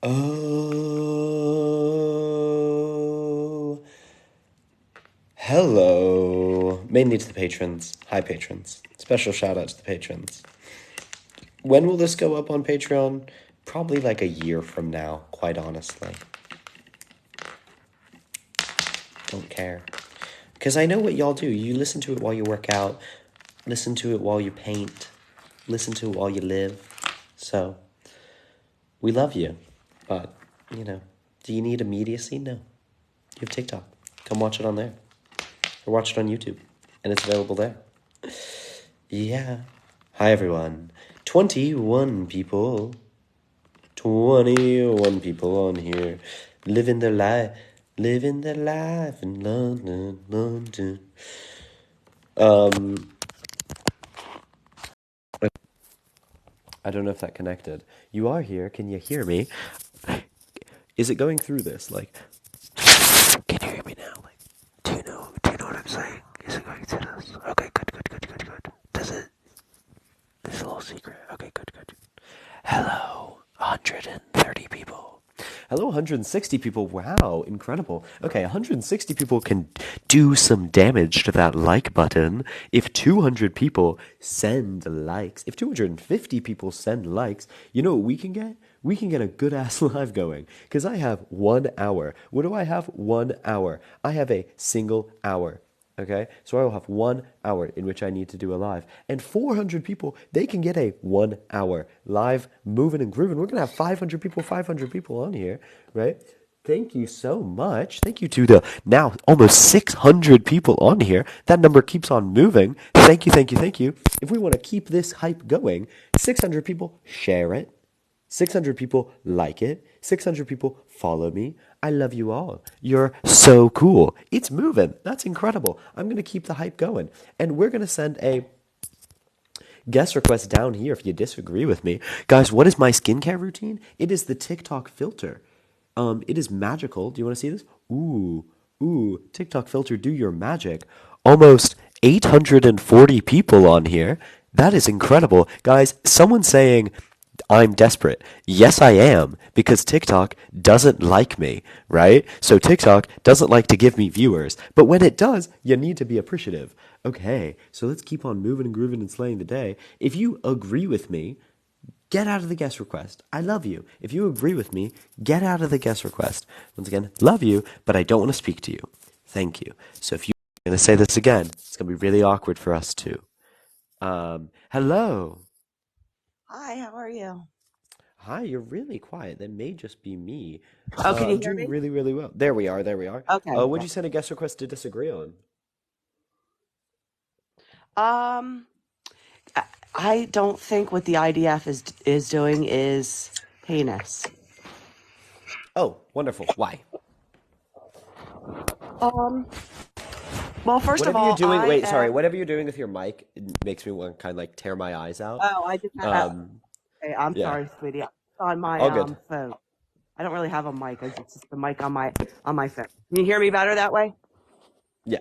Oh, hello. Mainly to the patrons. Hi, patrons. Special shout out to the patrons. When will this go up on Patreon? Probably like a year from now, quite honestly. Don't care. Because I know what y'all do. You listen to it while you work out, listen to it while you paint, listen to it while you live. So, we love you. But, you know, do you need immediacy? No. You have TikTok. Come watch it on there. Or watch it on YouTube. And it's available there. Yeah. Hi, everyone. 21 people. 21 people on here. Living their life. Living their life in London, London. Um, I don't know if that connected. You are here. Can you hear me? Is it going through this? Like, can you hear me now? Like, do you know what I'm saying? Is it going through this? Okay, good. Does it? It's a little secret. Okay, good. Hello, 130 people. Hello, 160 people. Wow, incredible. Okay, 160 people can do some damage to that like button. If 200 people send likes, if 250 people send likes, you know what we can get? We can get a good ass live going. Because I have 1 hour. What do I have? 1 hour. I have a single hour. Okay, so I will have 1 hour in which I need to do a live. And 400 people, they can get a 1 hour live moving and grooving. We're going to have 500 people on here, right? Thank you so much. Thank you to the now almost 600 people on here. That number keeps on moving. Thank you. If we want to keep this hype going, 600 people share it. 600 people like it. 600 people follow me. I love you all. You're so cool. It's moving. That's incredible. I'm going to keep the hype going. And we're going to send a guest request down here if you disagree with me. Guys, what is my skincare routine? It is the TikTok filter. It is magical. Do you want to see this? TikTok filter, do your magic. Almost 840 people on here. That is incredible. Guys, someone saying I'm desperate. Yes, I am, because TikTok doesn't like me, right? So TikTok doesn't like to give me viewers, but when it does, you need to be appreciative. Okay, so let's keep on moving and grooving and slaying the day. If you agree with me, get out of the guest request. I love you. If you agree with me, get out of the guest request. Once again, love you, but I don't want to speak to you. Thank you. So if you're going to say this again, it's going to be really awkward for us too. Hello. Hi, how are you? Hi, you're really quiet. That may just be me. Oh, can you I'm hear doing me? really, really well. There we are. There we are. Okay, Would good. you send a guest request to disagree on? Um, I I don't think what the IDF is doing is heinous. Oh, wonderful. Why? Um, well, first of Whatever you're all, doing. I Wait, sorry. am. Whatever you're doing with your mic, it makes me want to kind of like tear my eyes out. Oh, I just. Um, Okay, I'm yeah. sorry, sweetie. It's on my All good. phone. I don't really have a mic. It's just the mic on my phone. Can you hear me better that way? Yeah.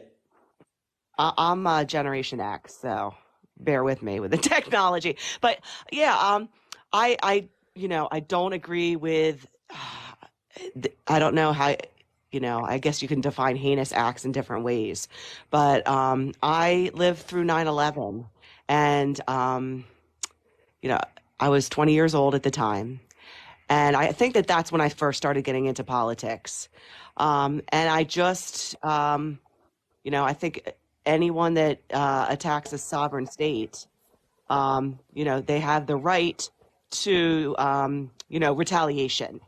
I'm Generation X, so bear with me with the technology. But yeah, I don't agree with. I don't know how, I guess you can define heinous acts in different ways. But I lived through 9/11, and you know, I was 20 years old at the time. And I think that that's when I first started getting into politics. And I just, I think anyone that attacks a sovereign state, they have the right to, retaliation.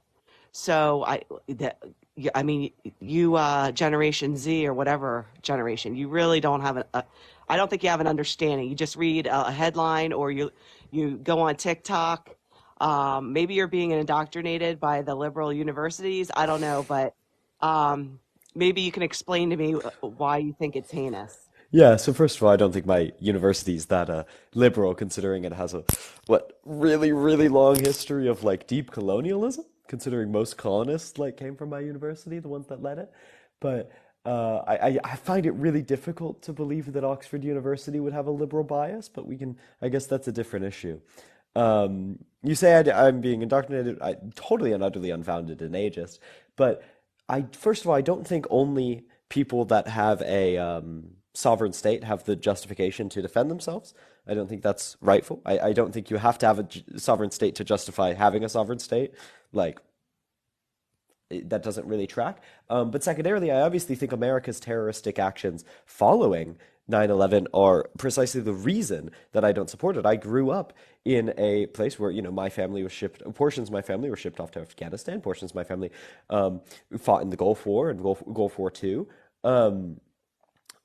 So I mean, you Generation Z or whatever generation, you really don't have I don't think you have an understanding. You just read a headline or you go on TikTok. Maybe you're being indoctrinated by the liberal universities. I don't know, but maybe you can explain to me why you think it's heinous. Yeah, so first of all, I don't think my university is that liberal, considering it has a what really, really long history of like deep colonialism, considering most colonists like came from my university, the ones that led it. But I find it really difficult to believe that Oxford University would have a liberal bias, but we can, I guess that's a different issue. You say I'm being indoctrinated. I totally and utterly unfounded and ageist. But first of all, I don't think only people that have a sovereign state have the justification to defend themselves. I don't think that's rightful. I don't think you have to have a sovereign state to justify having a sovereign state. Like, that doesn't really track. But secondarily, I obviously think America's terroristic actions following 9/11 are precisely the reason that I don't support it. I grew up in a place where, my family was shipped, portions of my family were shipped off to Afghanistan, portions of my family fought in the Gulf War and Gulf War II. Um,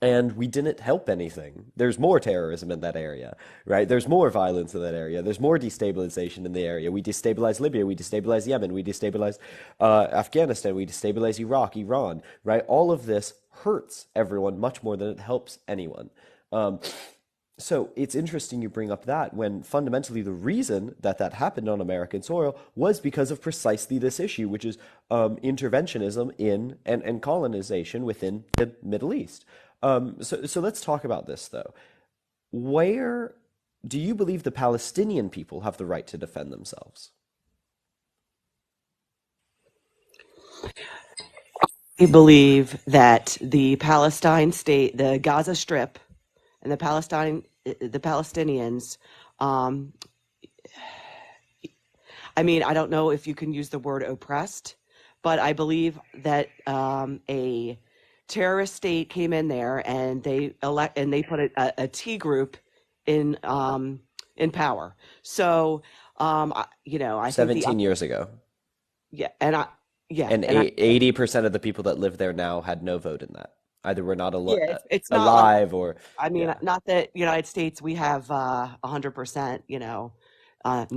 and we didn't help anything. There's more terrorism in that area, right? There's more violence in that area. There's more destabilization in the area. We destabilize Libya. We destabilize Yemen. We destabilize Afghanistan. We destabilize Iraq, Iran, right? All of this hurts everyone much more than it helps anyone. Um, so it's interesting you bring up that when fundamentally the reason that that happened on American soil was because of precisely this issue, which is interventionism in and colonization within the Middle East. So let's talk about this though. Where do you believe the Palestinian people have the right to defend themselves? I believe that the Palestine state, the Gaza Strip, and the Palestinians. Um, I mean, I don't know if you can use the word oppressed, but I believe that a terrorist state came in there and they put a T group in power. So, I think 17 years ago. yeah, and I yeah, And and I 80% of the people that live there now had no vote in that. Either were not yeah, it's not like alive or, I mean, yeah. not that United States we have 100%,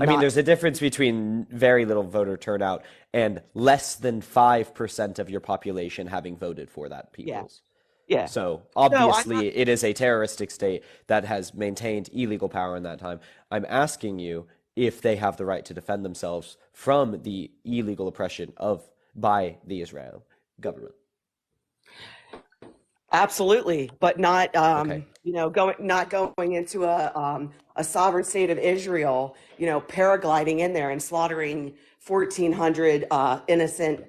I mean, not there's a difference between very little voter turnout and less than 5% of your population having voted for that yeah, people's. yeah. So So I'm not. obviously, it is a terroristic state that has maintained illegal power in that time. I'm asking you if they have the right to defend themselves from the illegal oppression of by the Israel government. Absolutely, but not Okay. going into a sovereign state of Israel, paragliding in there and slaughtering 1,400 innocent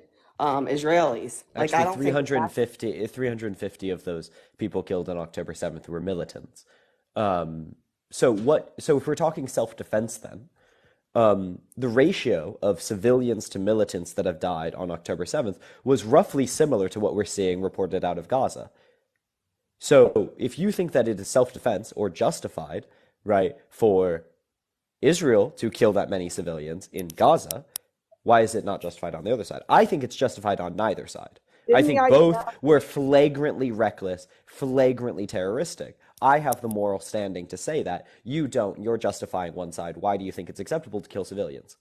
Israelis. Like I Actually, don't think that that's 350 of those people killed on October 7th were militants. So if we're talking self-defense then, the ratio of civilians to militants that have died on October 7th was roughly similar to what we're seeing reported out of Gaza. So if you think that it is self-defense or justified, right, for Israel to kill that many civilians in Gaza, why is it not justified on the other side? I think it's justified on neither side. I didn't the think idea. both were flagrantly reckless, flagrantly terroristic. I have the moral standing to say that. You don't. You're justifying one side. Why do you think it's acceptable to kill civilians?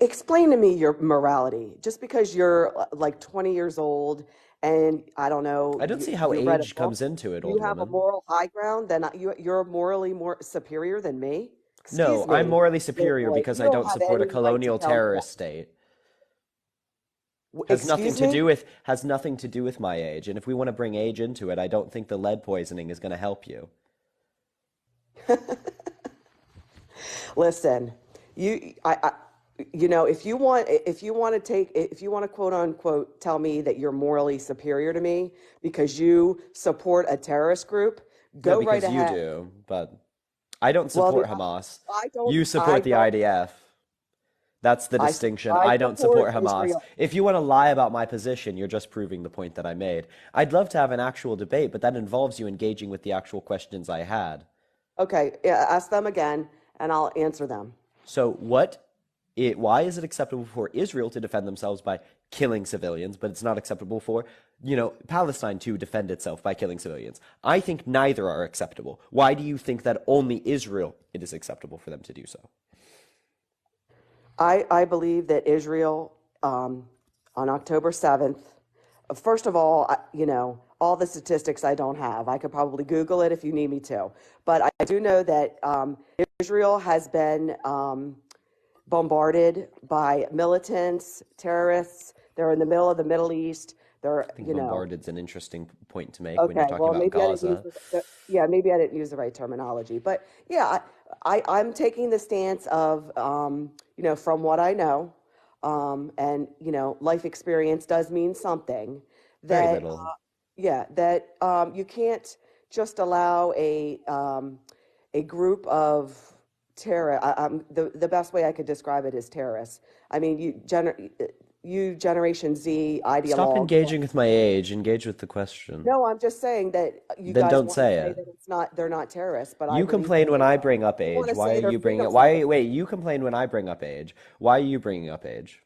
Explain to me your morality. Just because you're like 20 years old and I don't know, I don't see how you read a age book, comes into it, you old have a woman. moral high ground, then you're morally more superior than me? Excuse No, I'm me, morally little superior boy. because You I don't don't have support a any right to colonial tell me that. terrorist state. Excuse me? Has nothing to do with my age. And if we want to bring age into it, I don't think the lead poisoning is going to help you. Listen, I if you want to quote unquote tell me that you're morally superior to me because you support a terrorist group, No, go right because you ahead. do, but I don't Well, support Hamas. You I support the don't, IDF. That's the distinction. I I don't support support Hamas. Israel. If you want to lie about my position, you're just proving the point that I made. I'd love to have an actual debate, but that involves you engaging with the actual questions I had. Okay, yeah, ask them again, and I'll answer them. So, why is it acceptable for Israel to defend themselves by killing civilians, but it's not acceptable for, Palestine to defend itself by killing civilians? I think neither are acceptable. Why do you think that only Israel it is acceptable for them to do so? I believe that Israel on October 7th, first of all, all the statistics I don't have. I could probably Google it if you need me to. But I do know that Israel has been bombarded by militants, terrorists. They're in the middle of the Middle East. They're, I think bombarded's an interesting point to make when you're Okay, talking well, about maybe I didn't use Gaza. yeah, maybe I didn't use the right terminology, but yeah, I'm taking the stance of, from what I know, and life experience does mean something. Very That little. yeah, that you can't just allow a group of the best way I could describe it is terrorists. I mean, you Generation Z Stop ideologue. engaging with my age. Engage with the question. No, I'm just saying that you Then guys don't want to say say it. that they're not terrorists, but I You believe that complain when they I are. bring up You want age. to Why say are they're you bringing freedom up? Why? fighters. Wait, you complain when I bring up age. Why are you bringing up age?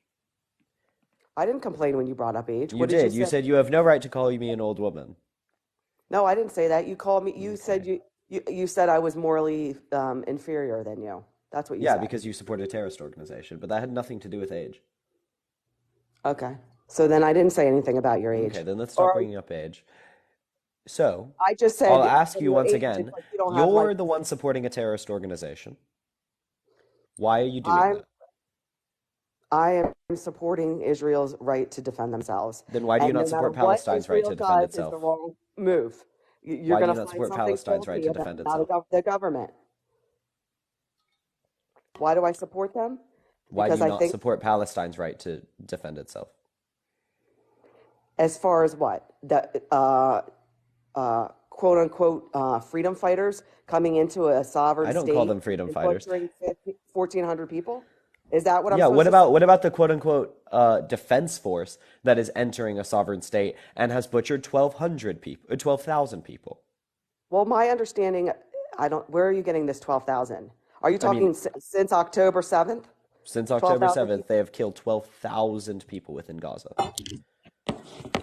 I didn't complain when you brought up age. You What did you did. You say? said you have no right to call me an old woman. No, I didn't say that. You called me. You said Okay. you said I was morally inferior than you. That's what you Yeah, said. because you support a terrorist organization, but that had nothing to do with age. Okay. So then I didn't say anything about your Okay, age. then let's stop Or bringing up age. So, I just I'll said ask from you your once age, it's again. like you don't have like You're the one supporting a terrorist organization. Why are you doing I'm that? I am supporting Israel's right to defend themselves. Then why do you And not no matter support what Palestine's right Israel to defend does is the itself? wrong move. You're Why do going you to not find support something Palestine's right faulty to about defend itself? the government. Why do I support them? Why do Because you I not think, support Palestine's right to defend itself? as far as what the quote unquote freedom fighters coming into a sovereign I don't call state them freedom and fighters. butchering 1,400 people, is that what I'm Yeah, supposed to say? what about the quote unquote defense force that is entering a sovereign state and has butchered 1,200 people, 12,000 people? Well, my understanding, I don't. Where are you getting this 12,000? Are you I mean, talking since October 7th? since October 12,000 7th, people? they have killed 12,000 people within Gaza.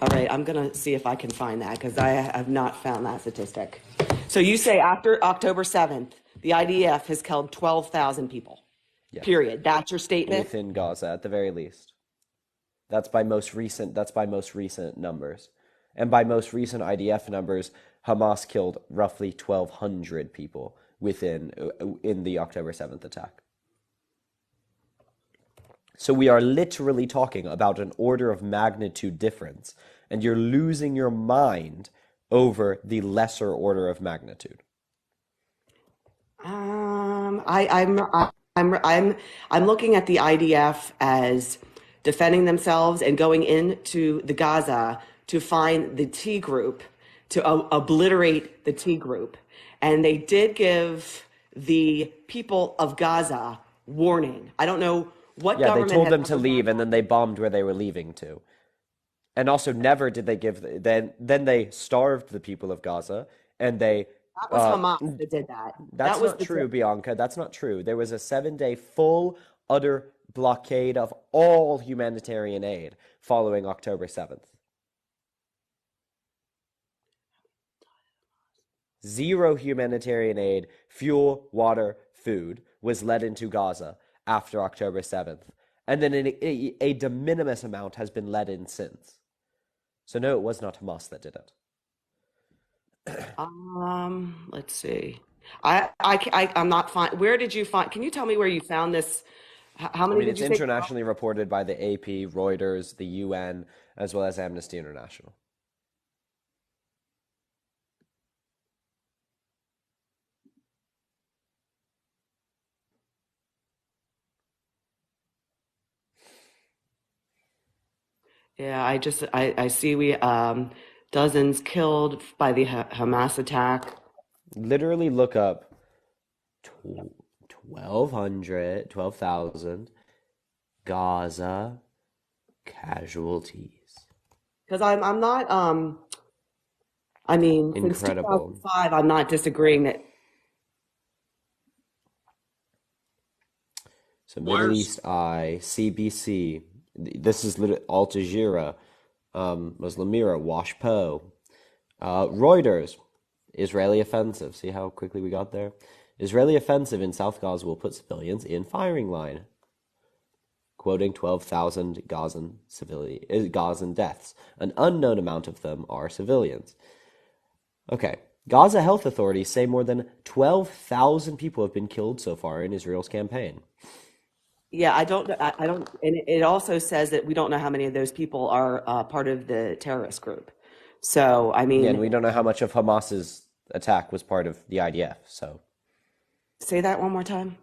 All right, I'm gonna see if I can find that because I have not found that statistic. So you say after October 7th, the IDF has killed 12,000 people. Yes, Period. That's your statement? within Gaza at the very least. That's by most recent numbers. And by most recent IDF numbers, Hamas killed roughly 1,200 people within in the October 7th attack. So we are literally talking about an order of magnitude difference, and you're losing your mind over the lesser order of magnitude. Um, I, I'm, I'm, I'm, I'm looking at the IDF as defending themselves and going into the Gaza to find the T group, to obliterate the T group. And they did give the people of Gaza warning. I don't know what Yeah, they government told has them to ever done leave, and then that. they bombed where they were leaving to. And also, never did they give. Then they starved the people of Gaza, and they. That was Uh, Hamas that did that. That that's was not the true, Bianca. That's not true. There was a 7 day full, utter blockade of all humanitarian aid following October 7th. Zero humanitarian aid, fuel, water, food was led into Gaza after October 7th. And then a de minimis amount has been let in since. So, no, it was not Hamas that did it. Let's see. I'm not fine. Where did you find? Can you tell me where you found this? How I many mean, did it's you say? internationally reported by the AP, Reuters, the UN, as well as Amnesty International. Yeah, I see we dozens killed by the Hamas attack. Literally look up 1,200, 12,000 Gaza casualties. Because I'm not I mean since Incredible. 2005 I'm not disagreeing that So Middle East Eye, CBC. This is literally Al Jazeera, Muslim Mirror, Washpo, Reuters, Israeli offensive. See how quickly we got there? Israeli offensive in South Gaza will put civilians in firing line. Quoting 12,000 Gazan deaths. An unknown amount of them are civilians. Okay. Gaza health authorities say more than 12,000 people have been killed so far in Israel's campaign. yeah, I don't, and it also says that we don't know how many of those people are part of the terrorist group. So, I Yeah, and mean, we don't know how much of Hamas's attack was part of the IDF. So say that one more time.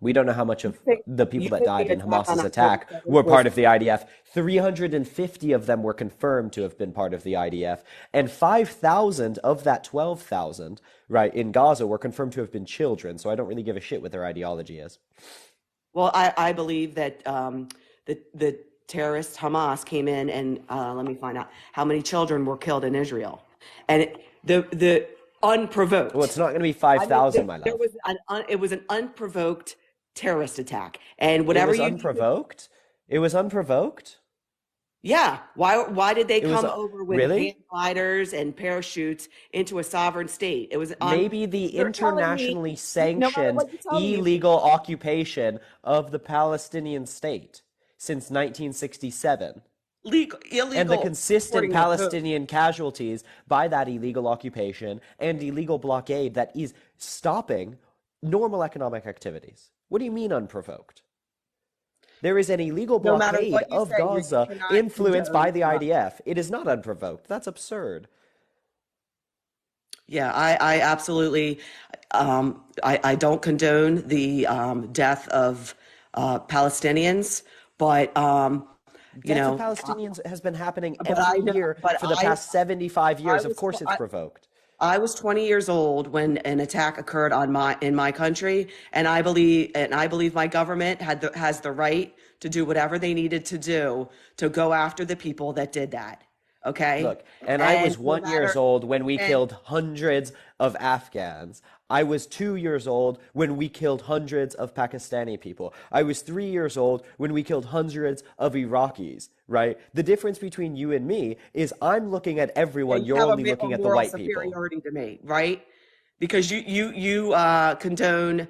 we don't know how much of the people You that think died the in attack on Hamas's October attack 7th were was part of the IDF. 350 of them were confirmed to have been part of the IDF, and 5,000 of that 12,000, right, in Gaza were confirmed to have been children. So I don't really give a shit what their ideology is. well, I believe that the terrorist Hamas came in and let me find out how many children were killed in Israel, and the Well, it's unprovoked. not going to be I mean, 5,000, my there love. was it was an unprovoked terrorist attack, and It whatever was you need to, unprovoked. It was unprovoked. yeah. Why did they It was come over with hang really? gliders and parachutes into a sovereign state? It was on. Maybe the You're telling me, internationally no matter sanctioned what you tell me, illegal occupation of the Palestinian state since 1967, and the illegal consistent according to who? Palestinian casualties by that illegal occupation and illegal blockade that is stopping normal economic activities. What do you mean unprovoked? There is an illegal No matter blockade what you of say, you Gaza cannot influenced condone by the Hamas. IDF. It is not unprovoked. That's absurd. Yeah, I absolutely, I don't condone the death of Palestinians, but you Death of know, Palestinians has been happening but every I know, year but for the past 75 I years. Of was, course it's provoked. I was 20 years old when an attack occurred on in my country, and I believe my government has the right to do whatever they needed to do to go after the people that did that. Okay, Look, and I and was no 1 years matter old when we and killed hundreds of Afghans. I was 2 years old when we killed hundreds of Pakistani people. I was 3 years old when we killed hundreds of Iraqis, right? The difference between you and me is I'm looking at yeah, everyone, you you're have only a looking at the moral white people. superiority to me, right? Because you condone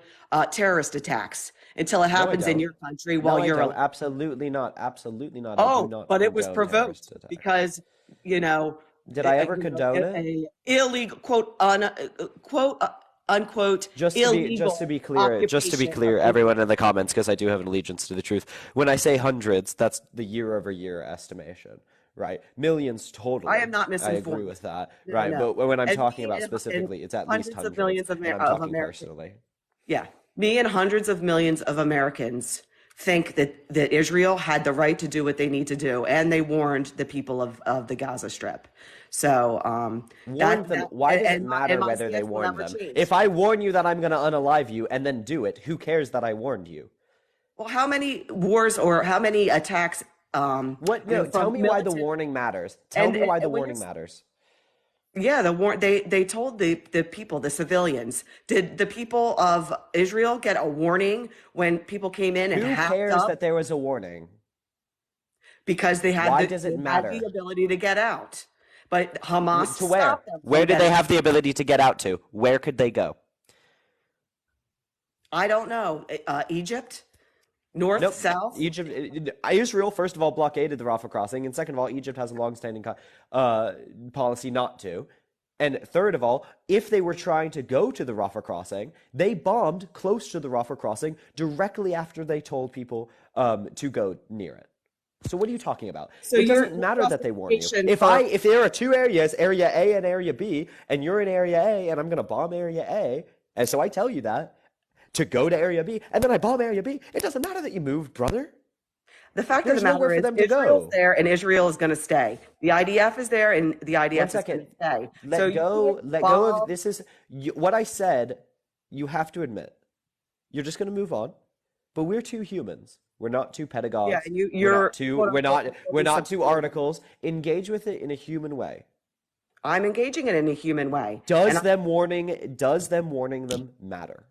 terrorist attacks until it No, I happens in don't. your country No, while I you're don't. alive. Absolutely not. Absolutely not. I do Oh, not but it was condone terrorist provoked attacks. because you know, Did I ever condone it? a illegal quote unquote Just to illegal be clear, occupation of everyone Israel. in the comments, because I do have an allegiance to the truth. When I say hundreds, that's the year-over-year estimation, right? Millions I am totally. not I agree misinformed. with that, No, right? no. But when I'm And talking me about and specifically, it's at least hundreds of hundreds, millions and I'm of talking Americans. personally. Yeah, me and hundreds of millions of Americans think that Israel had the right to do what they need to do, and they warned the people of the Gaza Strip. So Warned them. Why does it and matter my whether they stance will warned never them? change. If I warn you that I'm going to unalive you and then do it, who cares that I warned you? Well, how many wars or how many attacks What? No, tell from me why the militant warning matters. Tell me why the and when you're warning matters. yeah, they told the people, the civilians. Did the people of Israel get a warning when people came in and Who hacked cares up that there was a warning? because Why does it they had the matter? ability to get out. But Hamas To where? stopped them Where from do they getting have out. the ability to get out to? Where could they go? I don't know. Egypt, north, Nope. south. Israel, first of all, blockaded the Rafah crossing, and second of all, Egypt has a long-standing policy not to. And third of all, if they were trying to go to the Rafah crossing, they bombed close to the Rafah crossing directly after they told people to go near it. So what are you talking about? So It your doesn't matter that they warn you. justification for If there are two areas, area A and area B, and you're in area A, and I'm gonna bomb area A, and so I tell you that to go to area B, and then I bomb area B, it doesn't matter that you moved, brother. the fact of the There's nowhere matter for is them to Israel's go. there and Israel is going to stay. The IDF is there and the One IDF is going second. to stay. So you can't Let go of bomb. this is what I said. You have to admit. You're just going to move on. But we're two humans. We're not two Yeah, pedagogues. and We're not you're two quote unquote we're overly not two subservient. articles. Engage with it in a human way. I'm engaging it in a human way, and Does them warning them matter?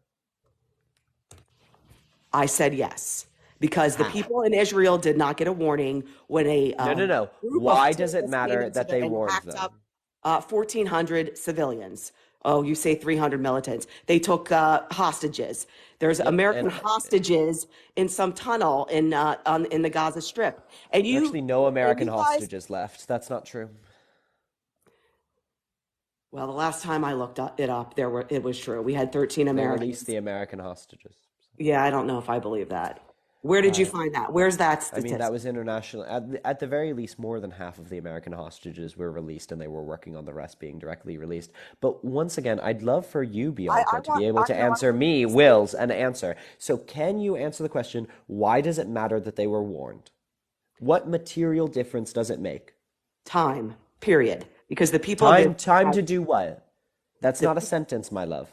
I said yes because the How? people in Israel did not get a warning when a No, no, no. group of Why does it terrorists came matter into that they and warned hacked them? up 1,400 civilians. Oh, you say 300 militants. They took hostages. There's Yep. American And hostages in some tunnel in the Gaza Strip. actually no And American you guys, hostages left. That's not true. well, the last time I looked it up, it was true. We had 13 They released Americans. the American hostages. Yeah, I don't know if I believe that. Where did you find that? Where's that I mean, that statistic? was international. At the very least, more than half of the American hostages were released, and they were working on the rest being directly released. But once again, I'd love for you, Bianca, to be able to I answer want me, you to say Will's, an answer. So, can you answer the question, why does it matter that they were warned? What material difference does it make? time, period. Because the people of Time, Israel time have to do what? That's the not a sentence, my love.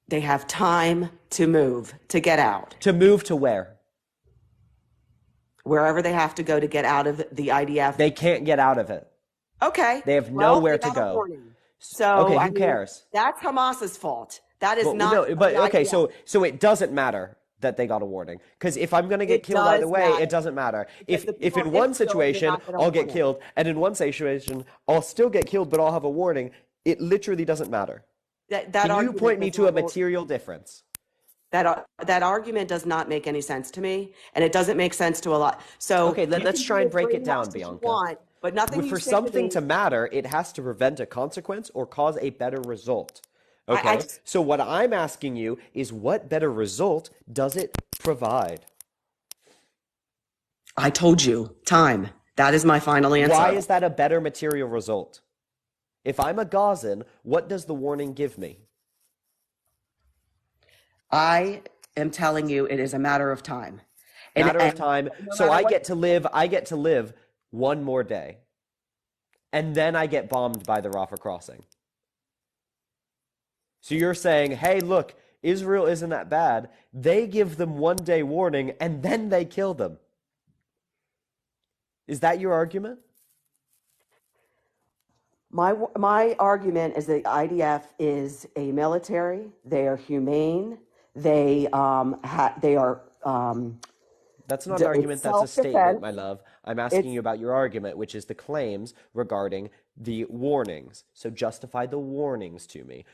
they have time to move, to get out, To move to where? wherever they have to go to get out of the IDF. They can't get out of it. Okay, They have well, nowhere they to got a go. warning. So, Okay, I who mean, cares? that's Hamas's fault. That is Well, not no, but the okay, IDF. so it doesn't matter that they got a warning because if I'm gonna get It killed either does way, it matter doesn't matter. because If the if people in of one Israel did situation not get a I'll get warning. killed, and in one situation I'll still get killed, but I'll have a warning, it literally doesn't matter. That Can you argument point me does to a not material difference? that argument does not make any sense to me, and it doesn't make sense to a lot. So Okay, you let's can try be and as break it down, brainwashed as you Bianca. want, but nothing you For say to something me. to matter, it has to prevent a consequence or cause a better result. I Okay? So what I'm asking you is what better result does it provide? I told you, time. That is my final Why answer. is that a better material result? If I'm a Gazan, what does the warning give me? I am telling you, it is a matter of time, Matter of and time. no So matter I what. get to live, one more day. And then I get bombed by the Rafah crossing. So you're saying, hey, look, Israel isn't that bad. They give them 1 day warning and then they kill them. Is that your argument? My argument is that the IDF is a military. They are humane. They are That's not an it's argument, that's a self statement, defense. my love. I'm asking It's you about your argument, which is the claims regarding the warnings. So justify the warnings to me.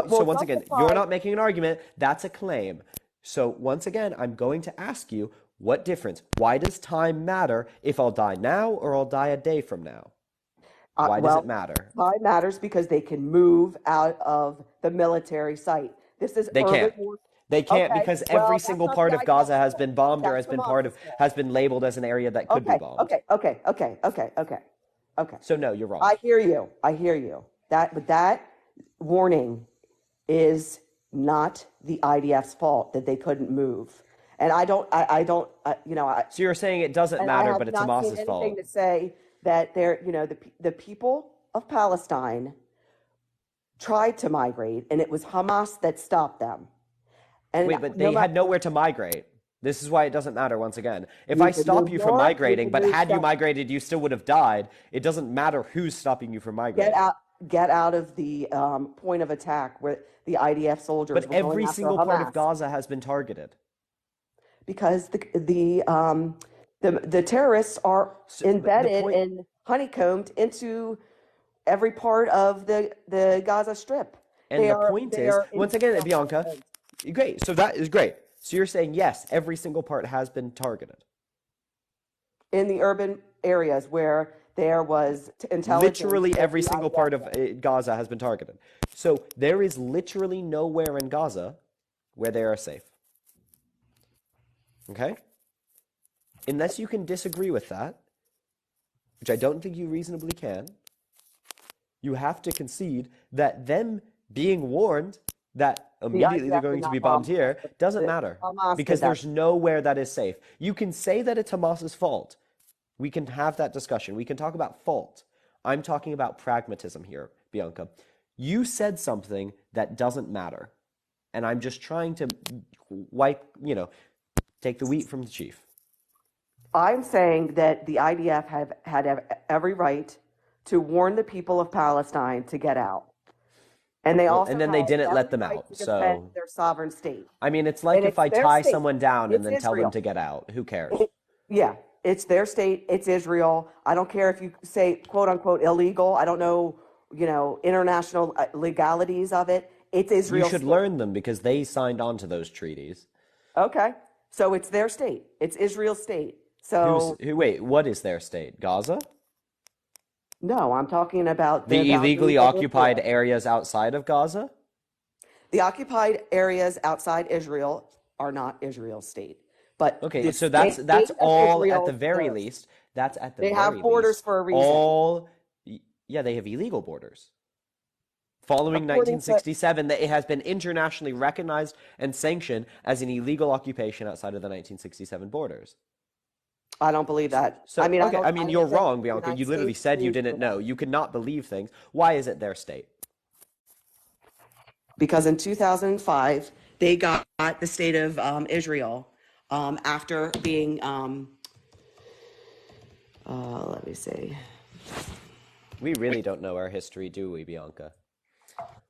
So well once again, you're justified. not making an argument, that's a claim. So once again, I'm going to ask you, what difference? Why does time matter if I'll die now or I'll die a day from now? Why does it Well, matter? time matters because they can move out of the military site. This is They urban can't. war. They can't Okay, because every well, that's single not the part of Gaza IDF's has fault. been bombed or That's Hamas's fault. has been labeled as an area that could be Okay, bombed. okay, okay, okay, okay, okay, okay. So no, you're wrong. I hear you. I hear you. But that warning is not the IDF's fault that they couldn't move. And I don't, So you're saying it doesn't and I matter, have but it's not seen Hamas's anything fault. to say that the people of Palestine tried to migrate, and it was Hamas that stopped them. And Wait, but no they matter had nowhere to migrate. This is why it doesn't matter once again. If you I can stop move you from north, you migrating, can but move had you south. migrated, you still would have died, it doesn't matter who's stopping you from Get migrating. out, get out of the point of attack where the IDF soldiers But were going every after single part of Hamas Gaza has been targeted. because the terrorists are So, but the embedded point, and honeycombed into every part of the Gaza Strip. and the point They is, are once again, industrial Bianca, hotbeds. great. So that is great. So you're saying yes, every single part has been targeted. In the urban areas where there was intelligence Literally that every the single IDF part of Gaza has been targeted. So there is literally nowhere in Gaza where they are safe. Okay? Unless you can disagree with that, which I don't think you reasonably can, you have to concede that them being warned that the immediately they're IDF did going to be not bombed bomb. here doesn't The matter Hamas did because that. there's nowhere that is safe. You can say that it's Hamas's fault. We can have that discussion. We can talk about fault. I'm talking about pragmatism here, Bianca. You said something that doesn't matter. And I'm just trying to take the wheat from the chief. I'm saying that the IDF have had every right to warn the people of Palestine to get out. And they Well, also and then they had didn't let every them right out. to defend So, their sovereign state. I mean, it's like And if it's I their tie state. someone down and It's then tell them Israel. to get out. Who cares? Yeah, it's their state. It's Israel. I don't care if you say quote unquote illegal. I don't know, international legalities of it. It's You Israel's should state. learn them because they signed on to those treaties. Okay. So it's their state. It's Israel's state. So Wait, what is their state? Gaza? no, I'm talking about the The illegally boundaries of occupied Israel. areas outside of Gaza? The occupied areas outside Israel are not Israel's state, but Okay, the so state that's of all at the Israel very exists. least. That's at the They have very borders least for a reason. all. Yeah, they have illegal borders. Following According to, 1967, that it has been internationally recognized and sanctioned as an illegal occupation outside of the 1967 borders. I don't believe that. I So, mean, okay, I mean, I you're didn't think wrong, the Bianca. United You literally States said you agrees didn't with know. that. You could not believe things. Why is it their state? Because in 2005, they got the state of Israel after being, let me see. We really don't know our history, do we, Bianca?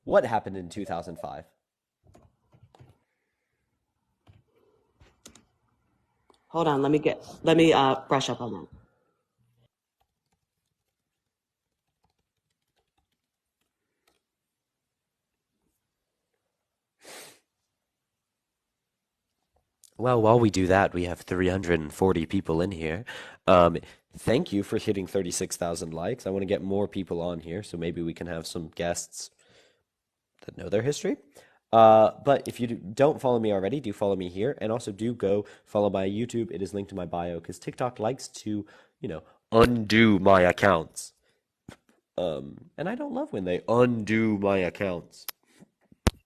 What happened in 2005? Hold on, let me brush up on that. Well, while we do that, we have 340 people in here. Um, Thank you for hitting 36,000 likes. I want to get more people on here, so maybe we can have some guests that know their history. But if you don't follow me already, do follow me here, and also do go follow my YouTube. It is linked to my bio because TikTok likes to, undo my accounts. And I don't love when they undo my accounts.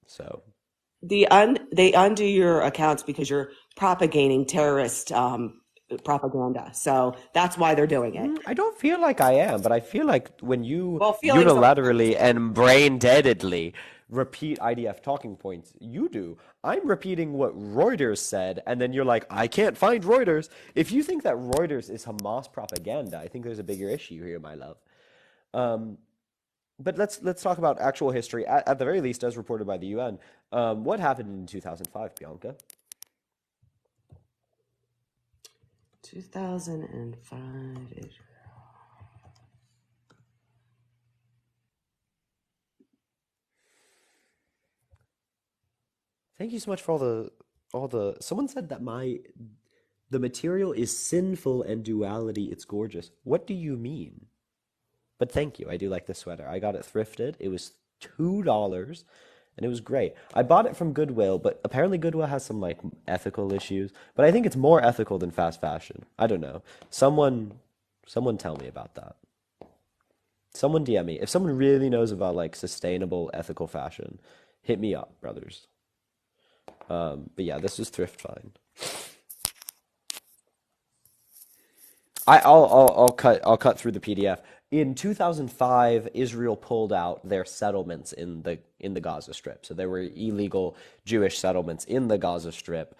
So. They undo your accounts because you're propagating terrorist propaganda. So that's why they're doing it. I don't feel like I am, but I feel like when you Well, feelings don't unilaterally and brain-deadedly repeat IDF talking points, you do. I'm repeating what Reuters said, and then you're like, I can't find Reuters. If you think that Reuters is Hamas propaganda, I think there's a bigger issue here, my love. Um, but let's talk about actual history, at the very least, as reported by the UN. What happened in 2005, Bianca? 2005 Israel. Thank you so much for all the. Someone said that the material is sinful and duality. It's gorgeous. What do you mean? But thank you. I do like the sweater. I got it thrifted. It was $2 and it was great. I bought it from Goodwill, but apparently Goodwill has some like ethical issues. But I think it's more ethical than fast fashion. I don't know. Someone tell me about that. Someone DM me. If someone really knows about like sustainable ethical fashion, hit me up, brothers. But yeah, this is thrift find. I'll cut through the PDF. In 2005, Israel pulled out their settlements in the Gaza Strip. So there were illegal Jewish settlements in the Gaza Strip,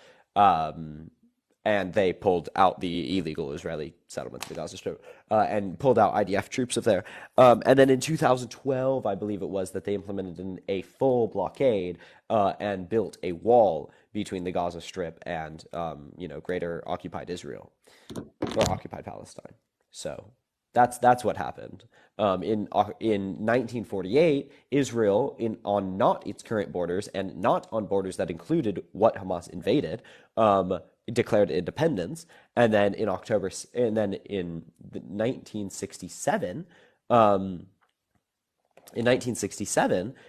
and they pulled out the illegal Israeli settlements in the Gaza Strip, and pulled out IDF troops of there. And then in 2012, I believe it was, that they implemented a full blockade, and built a wall between the Gaza Strip and greater occupied Israel or occupied Palestine. So that's what happened. In 1948, Israel, on not its current borders and not on borders that included what Hamas invaded, declared independence. And then in 1967,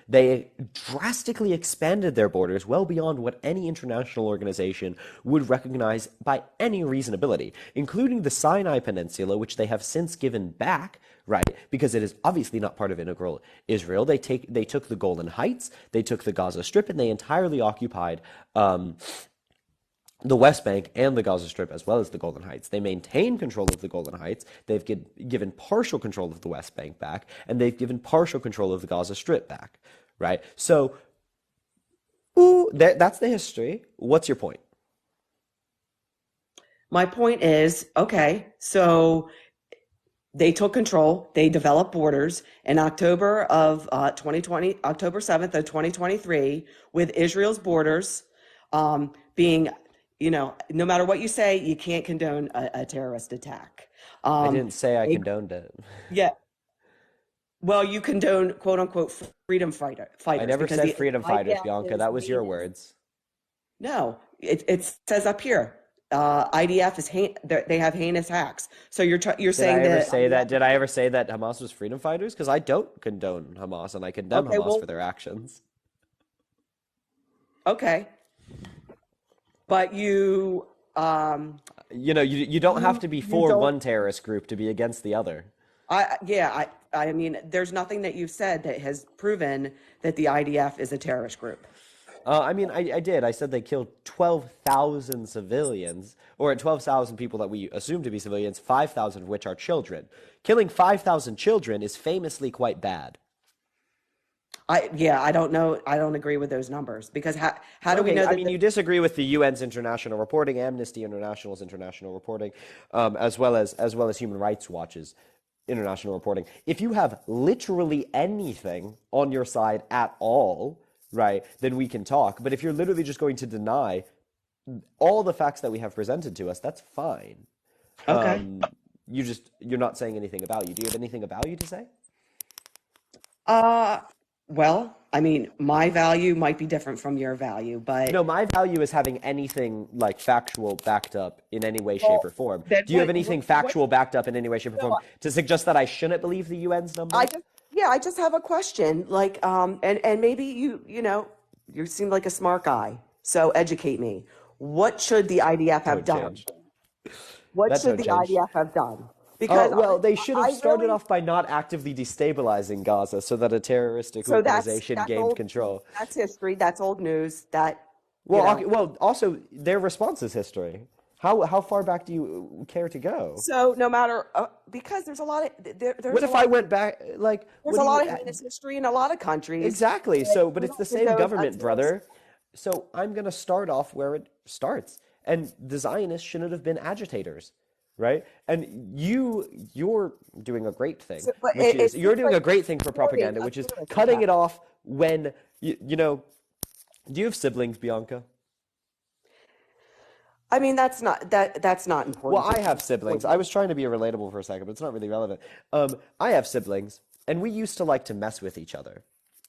they drastically expanded their borders well beyond what any international organization would recognize by any reasonability, including the Sinai Peninsula, which they have since given back, right? Because it is obviously not part of integral Israel. They took the Golan Heights, they took the Gaza Strip, and they entirely occupied the West Bank and the Gaza Strip, as well as the Golan Heights. They maintain control of the Golan Heights. They've given partial control of the West Bank back, and they've given partial control of the Gaza Strip back, right? So, that's the history. What's your point? My point is, okay, so they took control. They developed borders in October of 2020, October 7th of 2023, with Israel's borders being, no matter what you say, you can't condone a terrorist attack. I didn't say I They, condoned it. yeah, well, you condone quote unquote freedom I fighters never because said the freedom fighters, IDF Bianca. is That was your heinous. words. No, it says up here, IDF is they have heinous acts. So you're Did I saying ever that say that? IDF Did I ever say that Hamas was freedom fighters? Because I don't condone Hamas, and I condemn okay, Hamas for well, their actions. okay, but you. You don't have to be you for don't. one terrorist group to be against the other. I mean, there's nothing that you've said that has proven that the IDF is a terrorist group. I mean, I did. I said they killed 12,000 civilians, or 12,000 people that we assume to be civilians, 5,000 of which are children. Killing 5,000 children is famously quite bad. I don't know. I don't agree with those numbers because how do we Okay, know I that mean, you disagree with the UN's international reporting, Amnesty International's international reporting, as well as Human Rights Watch's international reporting. If you have literally anything on your side at all, right, then we can talk. But if you're literally just going to deny all the facts that we have presented to us, that's fine. okay. You're not saying anything about you. Do you have anything about you to say? Uh, well, I mean, my value might be different from your value, but No, my value is having anything like factual backed up in any way, shape, well, or form. then Do you have anything what factual backed up in any way, shape, or no, form to suggest that I shouldn't believe the UN's I numbers? just yeah, I just have a question. Like, and maybe you seem like a smart guy, so educate me. What should the IDF have Don't done? change. What That should don't the change. IDF have done? Because Well, they should have I started really off by not actively destabilizing Gaza so that a terroristic so organization that's gained old control. that's history, that's old news. That you Well, know. also their response is history. How far back do you care to go? So no matter because What if I went back? Like, there's what a do lot you? of heinous history in a lot of countries. Exactly. But So, but we it's the don't same condone government, until brother. So I'm gonna start off where it starts, and the Zionists shouldn't have been agitators, right? And you're doing a great thing, but which is it you're seems doing like a you're great thing for supporting propaganda, a which is terrorist cutting attack. it off when you know. Do you have siblings, Bianca? I mean, that's not Well, important to I me. have siblings. I was trying to be relatable for a second, but it's not really relevant. I have siblings, and we used to like to mess with each other.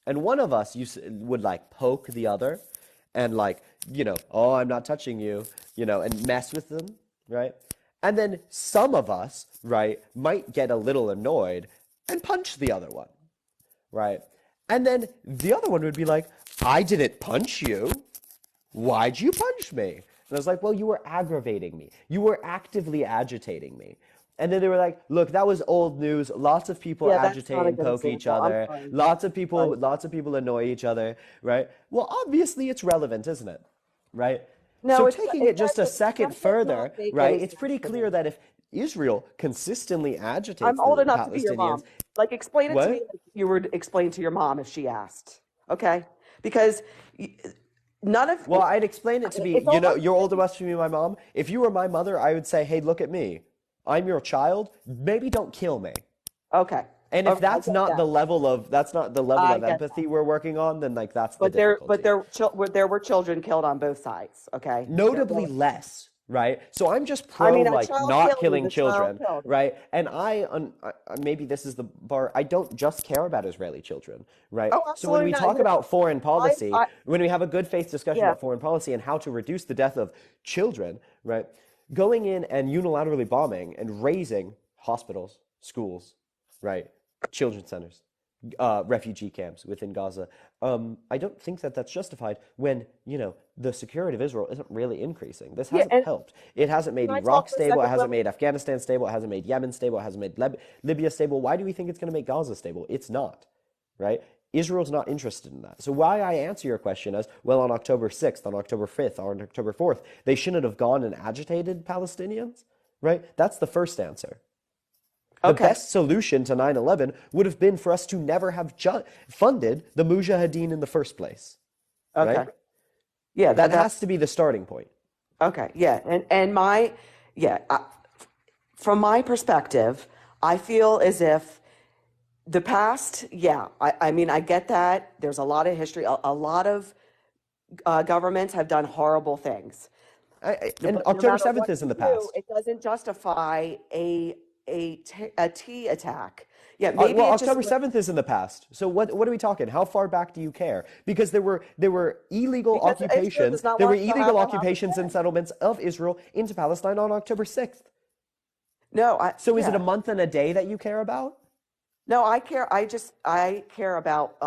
And one of us would like poke the other and like, oh, I'm not touching you, and mess with them, right? And then some of us, right, might get a little annoyed and punch the other one, right? And then the other one would be like, I didn't punch you. Why'd you punch me? And I was like, well, you were aggravating me. You were actively agitating me. And then they were like, look, that was old news. Lots of people Yeah, that's agitate not a and good poke each example. I'm other. sorry. Lots of people, Sorry. lots of people annoy each other, right? Well, obviously it's relevant, isn't it? Right? So No, taking it just a second that does not further, make right? any It's sense pretty to me. clear that if Israel consistently I'm agitates old the enough to be your Palestinians, mom. Like, explain it to me what? like you would explain to your mom if she asked. Okay? Because y- none of Well, I'd explain it to be, it's almost you're old enough to be my mom. If you were my mother, I would say, hey, look at me. I'm your child. Maybe don't kill me. okay. And if Okay, I get that. that's not the level I of get that. empathy we're working on, then like that's the difficulty. There were children killed on both sides. Okay, there Notably really. less, right? So I'm just I pro mean, a like child not killed is killing a child children, killed. right? And maybe this is the bar. I don't just care about Israeli children, right? Oh, So when absolutely we not. talk about foreign policy, I when we have a good faith discussion yeah. about foreign policy and how to reduce the death of children, right? Going in and unilaterally bombing and razing hospitals, schools, right? Children's centers, refugee camps within Gaza. I don't think that that's justified when, the security of Israel isn't really increasing. This Yeah, hasn't and helped. It hasn't can made I talk Iraq for a stable. It second, hasn't Willie? made Afghanistan stable. It hasn't made Yemen stable. It hasn't made Libya stable. Why do we think it's going to make Gaza stable? It's not, right? Israel's not interested in that. So why I answer your question as, well, on October 6th, on October 5th, or on October 4th, they shouldn't have gone and agitated Palestinians, right? That's the first answer. The Okay, best solution to 9/11 would have been for us to never have funded the Mujahideen in the first place, okay, right? yeah. That has to be the starting point. Okay, yeah, yeah. From my perspective, I feel as if the past. Yeah, I mean, I get that. There's a lot of history. A lot of governments have done horrible things. And But no October matter 7th what is in you the do, past. it doesn't justify a T attack. Yeah, maybe Well, it just October 7th is in the past. So what are we talking? How far back do you care? Because there were illegal because Israel occupations. does not There were want to have illegal a house occupations and again. settlements of Israel into Palestine on October 6th. No, So is it a yeah, month and a day that you care about? no, I care. I care about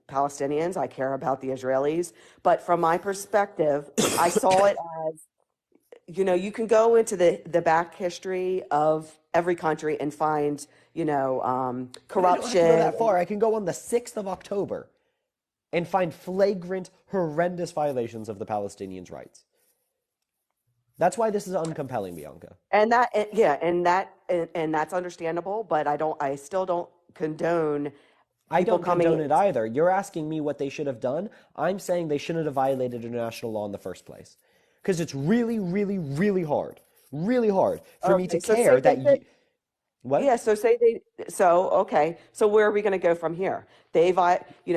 Palestinians. I care about the Israelis. But from my perspective, I saw it as you can go into the back history of every country and find, But I don't have to go corruption. that far. I can go on the 6th of October and find flagrant, horrendous violations of the Palestinians' rights. That's why this is uncompelling, Bianca. And that, yeah, and that's understandable, but I still don't condone I people don't coming. condone it either. You're asking me what they should have done. I'm saying they shouldn't have violated international law in the first place. Because it's really, really, really hard for me to Okay, so say care they that did. you. What? Yeah, okay. So where are we going to go from here?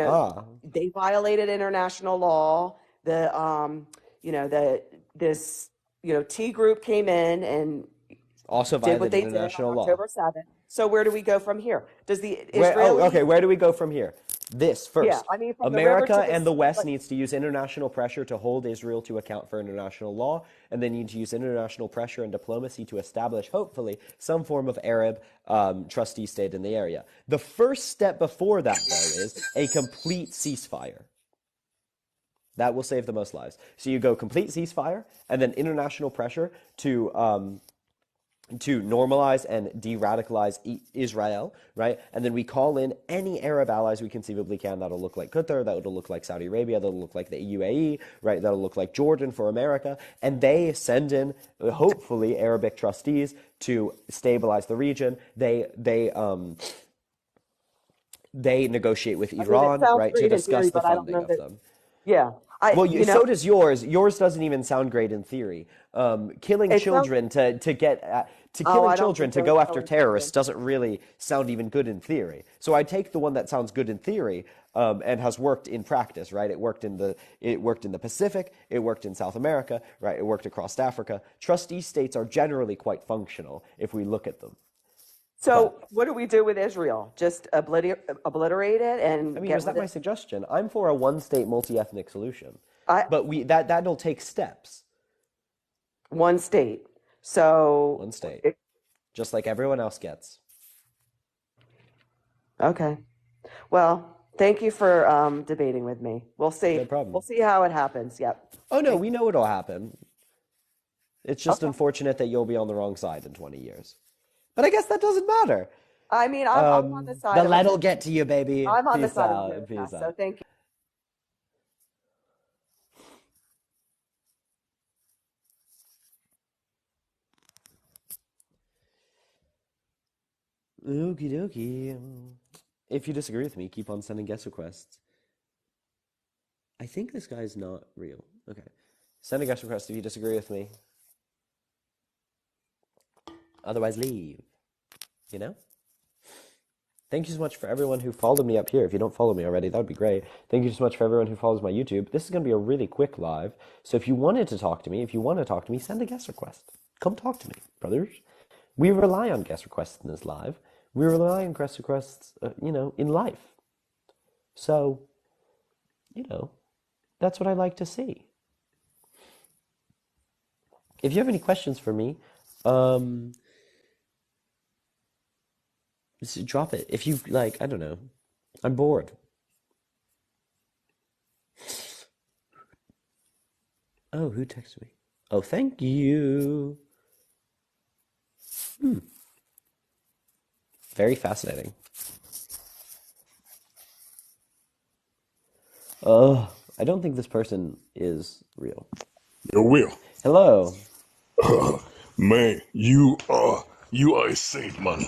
Ah, They violated international law. The you know, the this, T group came in and also did what violated they did on international law. October 7th. So where do we go from here? Does the Where? Oh, okay. Israeli, Where do we go from here? This yeah, first. I mean from the river to America the and the sea, West but needs to use international pressure to hold Israel to account for international law, and they need to use international pressure and diplomacy to establish, hopefully, some form of Arab trustee state in the area. The first step before that, though, is a complete ceasefire. That will save the most lives. So you go complete ceasefire, and then international pressure to normalize and de-radicalize Israel, right? And then we call in any Arab allies we conceivably can. That'll look like Qatar, that'll look like Saudi Arabia, that'll look like the UAE, right? That'll look like Jordan for America. And they send in, hopefully, Arabic trustees to stabilize the region. They negotiate with I mean it Iran, sounds right, to great in theory, discuss the but I don't funding know of that. them. Yeah, Well, so does yours. Yours doesn't even sound great in theory. Killing it sounds. children to Oh, killing I don't children to condone go after killing terrorists children. doesn't really sound even good in theory. So I take the one that sounds good in theory and has worked in practice. Right? It worked in the Pacific. It worked in South America. Right? It worked across Africa. Trustee states are generally quite functional if we look at them. So But what do we do with Israel? Just obliterate it I and mean, get was that rid of my suggestion? I'm for a one-state, multi-ethnic solution, I, but that'll take steps. one state. So, One state, it, just like everyone else gets. okay. Well, thank you for debating with me. We'll No see. We'll problem. see how it happens. Yep. Oh no, Thank we know it'll happen. It's you. just Okay. unfortunate that you'll be on the wrong side in 20 years. But I guess that doesn't matter. I mean, I'm on the The side of lead'll get to you, baby. I'm on the Peace side of out. America. Peace So out. thank you. Okie dokie. If you disagree with me, keep on sending guest requests. I think this guy's not real. Okay. Send a guest request if you disagree with me. Otherwise, leave. You know? Thank you so much for everyone who followed me up here. If you don't follow me already, that would be great. Thank you so much for everyone who follows my YouTube. This is going to be a really quick live. So if you wanted to talk to me, if you want to talk to me, send a guest request. Come talk to me, brothers. We rely on guest requests in this live. We rely on guest requests, in life. So, that's what I like to see. If you have any questions for me, just drop it. If you like, I don't know. I'm bored. Oh, who texted me? Oh, thank you. Very fascinating. Oh, I don't think this person is real. Yo, Will, Hello. man, you are a saint, man.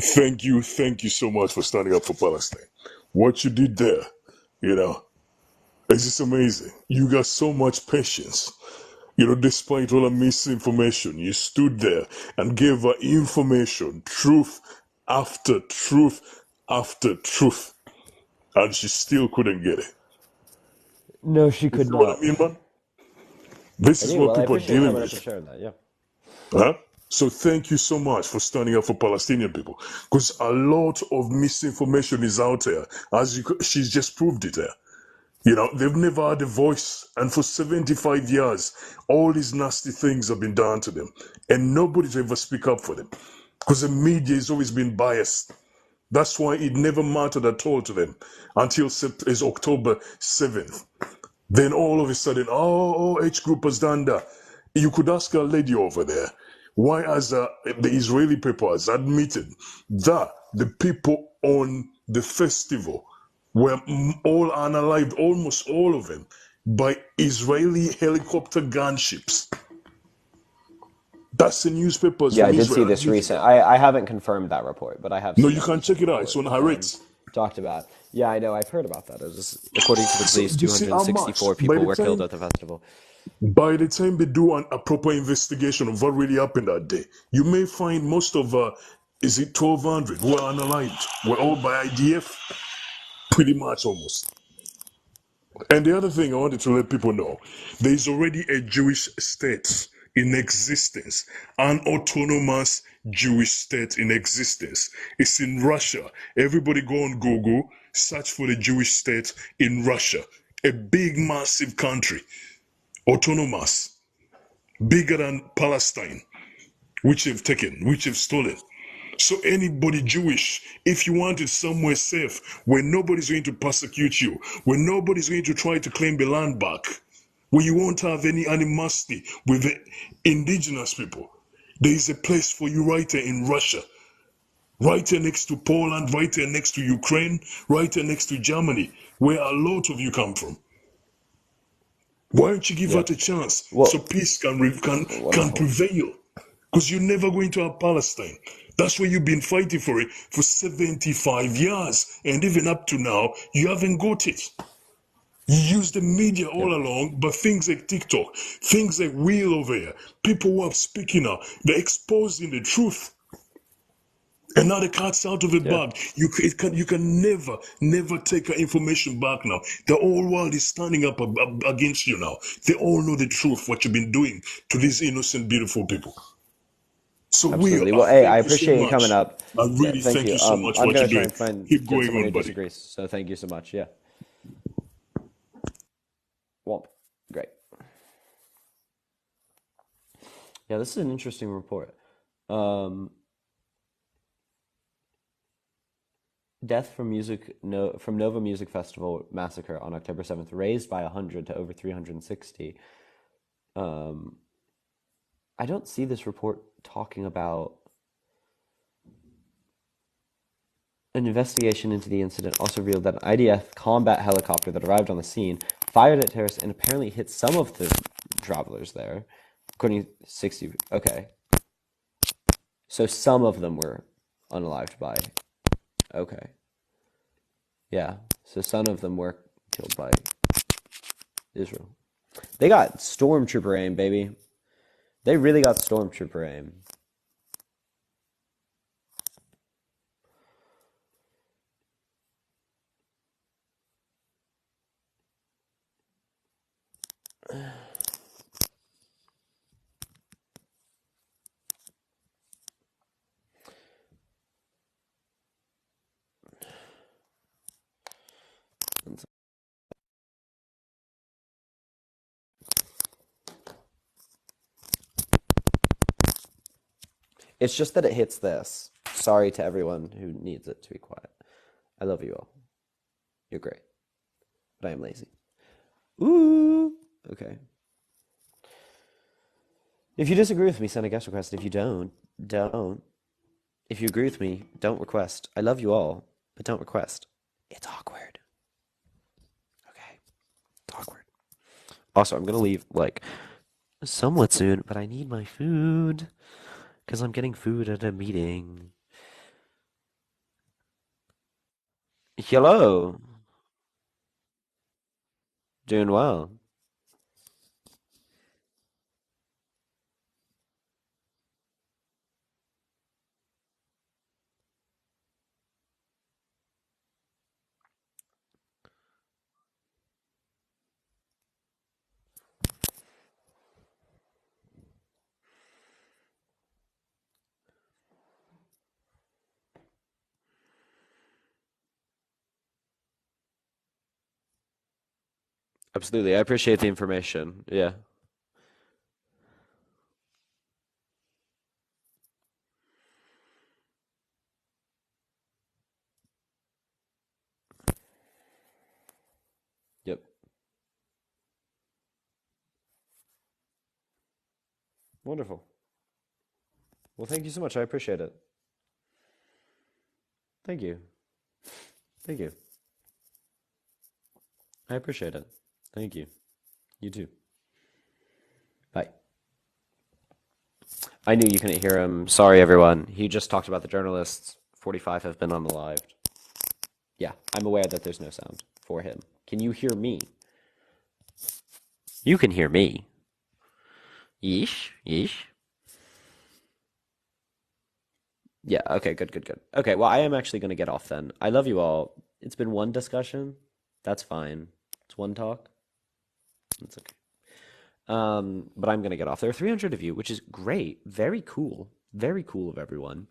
Thank you so much for standing up for Palestine. What you did there, you know, it's just amazing. You got so much patience. Despite all the misinformation, you stood there and gave her information, truth after truth after truth, and she still couldn't get it. No, she You could see what I not. mean, man? This I is do. what Well, I people are appreciate you dealing coming up and with. sharing that. Yeah. Huh? So thank you so much for standing up for Palestinian people, because a lot of misinformation is out there, she's just proved it there. They've never had a voice, and for 75 years, all these nasty things have been done to them, and nobody's ever speak up for them, because the media has always been biased. That's why it never mattered at all to them until it's October 7th. Then all of a sudden, H group has done that. You could ask a lady over there, why has the Israeli papers admitted that the people on the festival were all unalived, almost all of them, by Israeli helicopter gunships? That's the newspapers Yeah, I from did see Israel this admitting recent. that. I haven't confirmed that report, but I have No, seen you that can recent check it out. It's report on Haaretz. talked about. Yeah, I know. I've heard about that. It was, according to the So police, you see how much 264 people were killed at the festival. by the time they do a proper investigation of what really happened that day, you may find most of is it 1,200 were unaligned, were all by IDF, pretty much almost. And the other thing I wanted to let people know, there is already a Jewish state in existence, an autonomous Jewish state in existence. It's in Russia. Everybody go on Google, search for the Jewish state in Russia. A big, massive country, autonomous, bigger than Palestine, which they've taken, which they've stolen. So anybody Jewish, if you wanted somewhere safe, where nobody's going to persecute you, where nobody's going to try to claim the land back, where you won't have any animosity with the indigenous people, there is a place for you right there in Russia, right there next to Poland, right there next to Ukraine, right there next to Germany, where a lot of you come from. Why don't you give Yeah. that a chance so Well, peace can wonderful. prevail? Because you're never going to have Palestine. That's where you've been fighting for it for 75 years. And even up to now, you haven't got it. You use the media Yep. all along, but things like TikTok, things like Wheel over here, people who are speaking out, they're exposing the truth. And now the cat's out of the Yeah. bag. You can never take our information back now. The whole world is standing up against you now. They all know the truth, what you've been doing to these innocent, beautiful people. So Absolutely. I Well, hey, I thank you so appreciate you coming much. up. I Yeah, really thank thank you. you so much for I'm what gonna you're try doing. and find Keep get going someone on, who buddy. disagrees. So thank you so much. Yeah. Womp. Great. Yeah, this is an interesting report. Um, Death from from Nova Music Festival massacre on October 7th raised by 100 to over 360. Um, I don't see this report talking about an investigation into the incident also revealed that an IDF combat helicopter that arrived on the scene fired at terrorists and apparently hit some of the travelers there. According to 60, okay. So some of them were unalived by, okay. Yeah, so some of them were killed by Israel. They got stormtrooper aim, baby. They really got stormtrooper aim. It's just that it hits this. Sorry to everyone who needs it to be quiet. I love you all. You're great. But I am lazy. Ooh. Okay. If you disagree with me, send a guest request. If you don't, don't. If you agree with me, don't request. I love you all, but don't request. It's awkward. Okay. It's awkward. Also, I'm gonna leave like somewhat soon, but I need my food because I'm getting food at a meeting. Hello. Doing well. Absolutely. I appreciate the information. Yeah. Yep. Wonderful. Well, thank you so much. I appreciate it. Thank you. Thank you. I appreciate it. Thank you. You too. Bye. I knew you couldn't hear him. Sorry, everyone. He just talked about the journalists. 45 have been unalived. Yeah, I'm aware that there's no sound for him. Can you hear me? You can hear me. Yeesh, yeesh. Yeah, okay, good, good, good. Okay, well, I am actually going to get off then. I love you all. It's been one discussion. That's fine. It's one talk. It's okay. But I'm going to get off. There are 300 of you, which is great. Very cool. Very cool of everyone.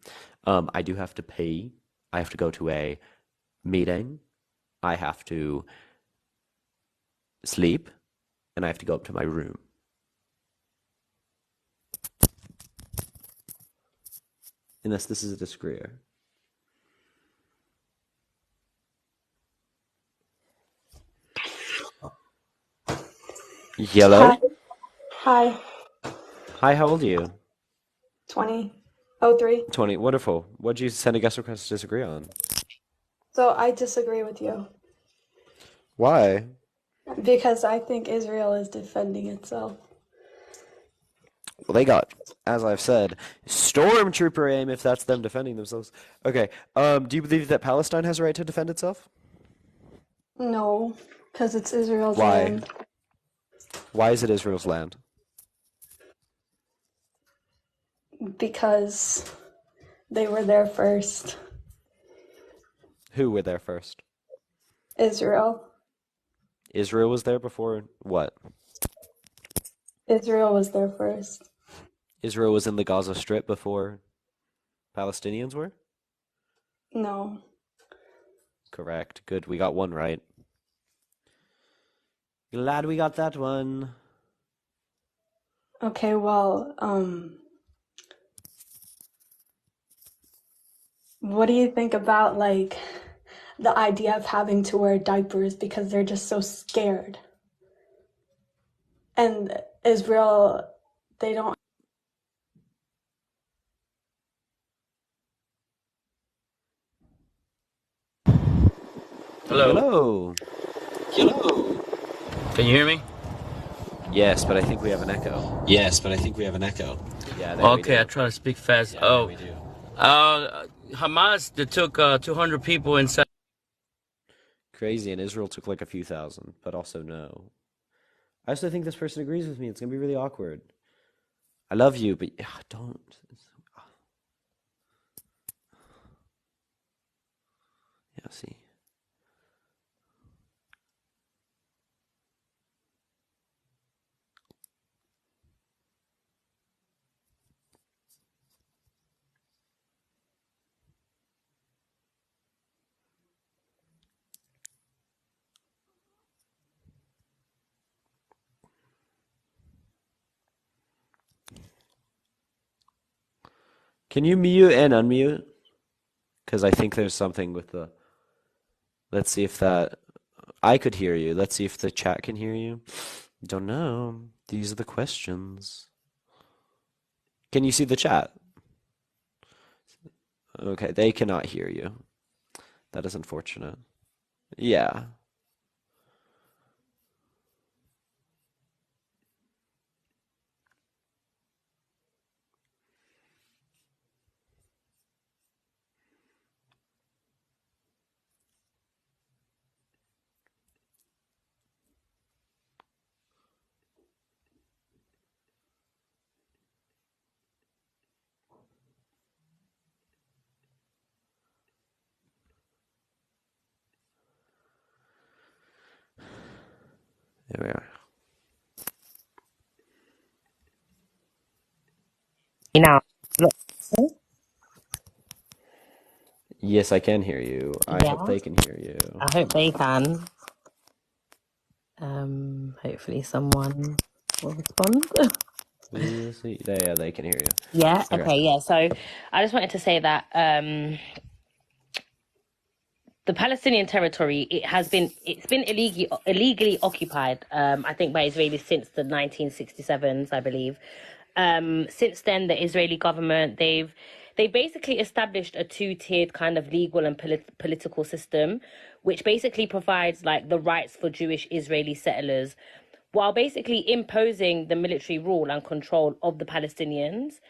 I do have to pay. I have to go to a meeting. I have to sleep. And I have to go up to my room. Unless this is a disagreeer. Yellow? Hi. Hi, how old are you? 2003. 20. Wonderful. What'd you send a guest request to disagree on? So I disagree with you Why? because I think Israel is defending itself. Well, they got, as I've said, stormtrooper aim if that's them defending themselves. Okay. Do you believe that Palestine has a right to defend itself? No, because it's Israel's Why? land. Why is it Israel's land? Because they were there first. Who were there first? Israel. Israel was there before what? Israel was there first. Israel was in the Gaza Strip before Palestinians were? No. Correct. Good. We got one right. Glad we got that one. Okay, well, what do you think about like the idea of having to wear diapers because they're just so scared? And Israel, they don't. Hello. Hello. Can you hear me? Yes, but I think we have an echo. Yes, but I think we have an echo. Yeah, there we Okay, I do. try to speak fast. Yeah, there we do. Hamas, they took 200 people inside. Crazy, and Israel took like a few thousand, but also no. I also think this person agrees with me. It's gonna be really awkward. I love you, but don't. Yeah, see. Can you mute and unmute? Because I think there's something with the. Let's see if that. I could hear you. Let's see if the chat can hear you. Don't know. These are the questions. Can you see the chat? Okay, they cannot hear you. That is unfortunate. Yeah. There we are. You know, look, Yes, I can hear you. I hope yeah, they can hear you. I hope they can. Hopefully someone will respond. We'll see. Yeah, they can hear you. Yeah, Okay. okay, yeah. So I just wanted to say that the Palestinian territory, it's been illegally occupied, I think by Israelis since the 1967s, I believe. Since then, the Israeli government, they basically established a two-tiered kind of legal and political system, which basically provides like the rights for Jewish Israeli settlers, while basically imposing the military rule and control of the Palestinians,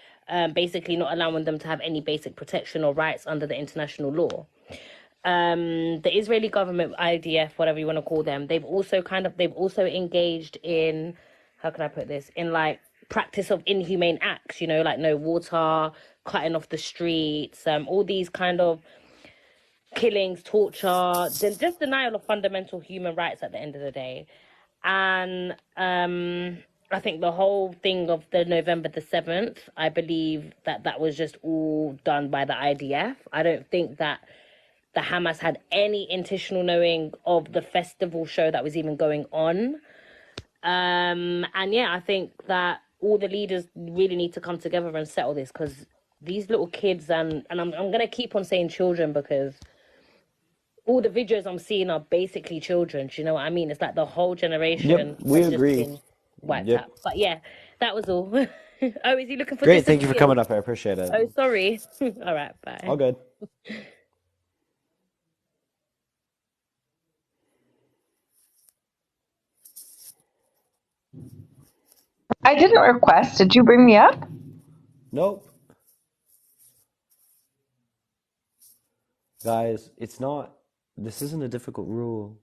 basically not allowing them to have any basic protection or rights under the international law. The Israeli government, IDF, whatever you want to call them, they've also engaged in, how can I put this, in like practice of inhumane acts, like no water, cutting off the streets, all these kind of killings, torture, just denial of fundamental human rights at the end of the day. And I think the whole thing of the November the 7th, I believe that was just all done by the IDF. I don't think that the Hamas had any intentional knowing of the festival show that was even going on. And yeah, I think that all the leaders really need to come together and settle this, because these little kids, and I'm going to keep on saying children, because all the videos I'm seeing are basically children. Do you know what I mean? It's like the whole generation Yep, we has just agree. been wiped Yep. out. But yeah, that was all. Oh, is he looking for Great, thank you for disappears? coming up. I appreciate it. Oh, sorry. All right, bye. All good. I didn't request. Did you bring me up? Nope. Guys, this isn't a difficult rule.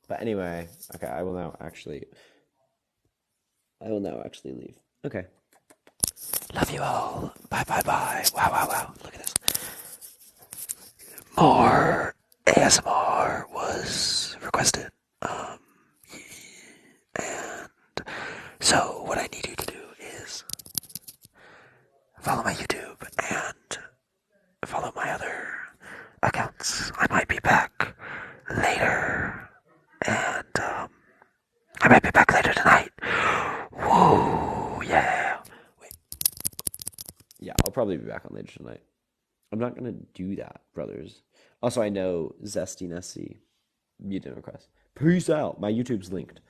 But anyway, okay, I will now actually leave. Okay. Love you all. Bye, bye, bye. Wow, wow, wow. Look at this. More ASMR was requested. And so what I need you to do is follow my YouTube and follow my other accounts. I might be back later. And I might be back later tonight. Whoa, yeah. Wait. Yeah, I'll probably be back on later tonight. I'm not gonna do that, brothers. Also, I know Zesty Nessie, you didn't request. Peace out. My YouTube's linked.